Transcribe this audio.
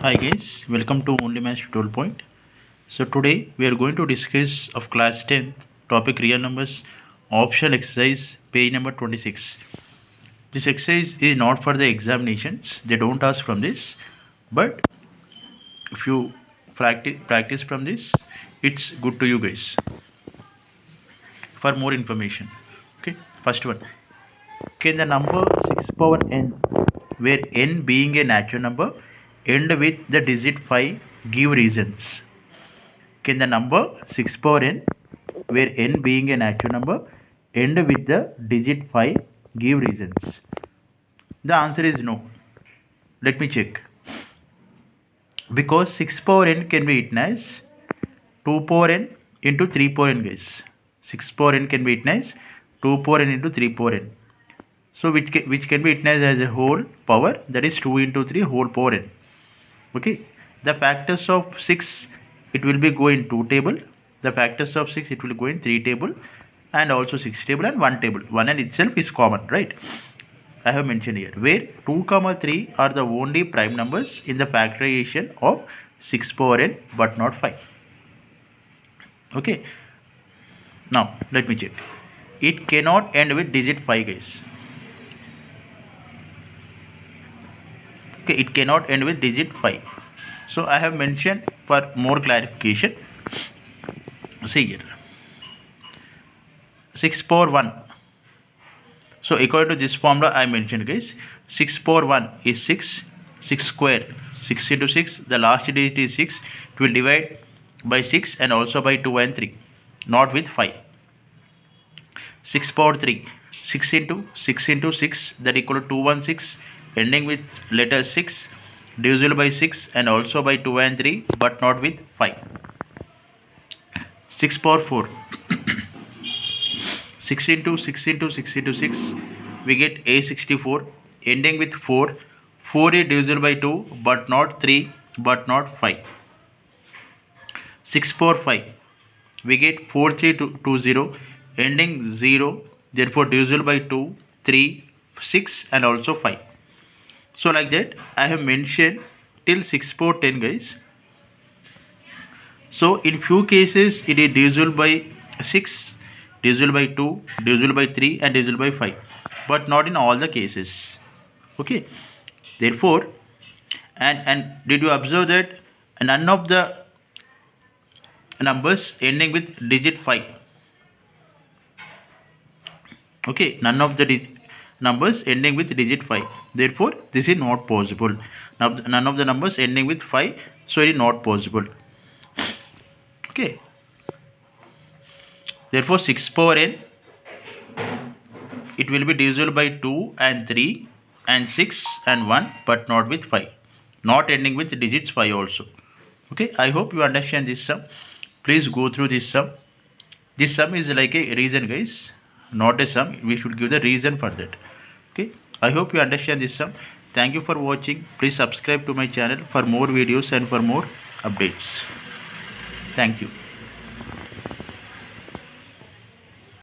Hi guys, welcome to Only Math Tutorial Point. So today we are going to discuss of class 10 topic real numbers optional exercise page number 26. This exercise is not for the examinations, they don't ask from this, but if you practice from this, it's good to you guys. For more information, okay, first one, can the number 6 power n, where n being a natural number, end with the digit 5? Give reasons. Can the number 6 power n, where n being a natural number, end with the digit 5? Give reasons. The answer is no. Let me check. Because 6 power n can be written as 2 power n into 3 power n, guys. 6 power n can be written as 2 power n into 3 power n. So which can be written as a whole power, that is 2 into 3 whole power n. Okay. The factors of 6, it will be go in 2 table. The factors of 6, it will go in 3 table, and also 6 table and 1 table. 1 and itself is common, right? I have mentioned here where 2, 3 are the only prime numbers in the factorization of 6 power n, but not 5. Okay. Now let me check. It cannot end with digit 5, guys. Okay, it cannot end with digit 5. So I have mentioned for more clarification. See here, 6 power 1. So according to this formula I mentioned, guys, 6 power 1 is 6. 6 square, 6 into 6, the last digit is 6. It will divide by 6 and also by 2 and 3, not with 5. 6 power 3, 6 into 6, that equal to 216, ending with letter 6, divisible by 6 and also by 2 and 3, but not with 5. 6 power 4, 6 into 6, we get A64, ending with 4. 4 is divisible by 2, but not 3, but not 5. 6 power 5, we get 4320, ending 0, therefore divisible by 2, 3, 6 and also 5. So like that I have mentioned till 6 power 10, guys. So in few cases it is divisible by 6, divisible by 2, divisible by 3 and divisible by 5, but not in all the cases. Okay, therefore, and did you observe that none of the numbers ending with digit 5, okay, none of the numbers ending with digit 5, therefore this is not possible. Now none of the numbers ending with 5, so it is not possible. Okay, therefore 6 power n, it will be divisible by 2 and 3 and 6 and 1, but not with 5, not ending with digits 5 also. Okay, I hope you understand this sum. Please go through this sum. This sum is like a reason, guys, not a sum. We should give the reason for that. Okay, I hope you understand this sum. Thank you for watching. Please subscribe to my channel for more videos and for more updates. Thank you.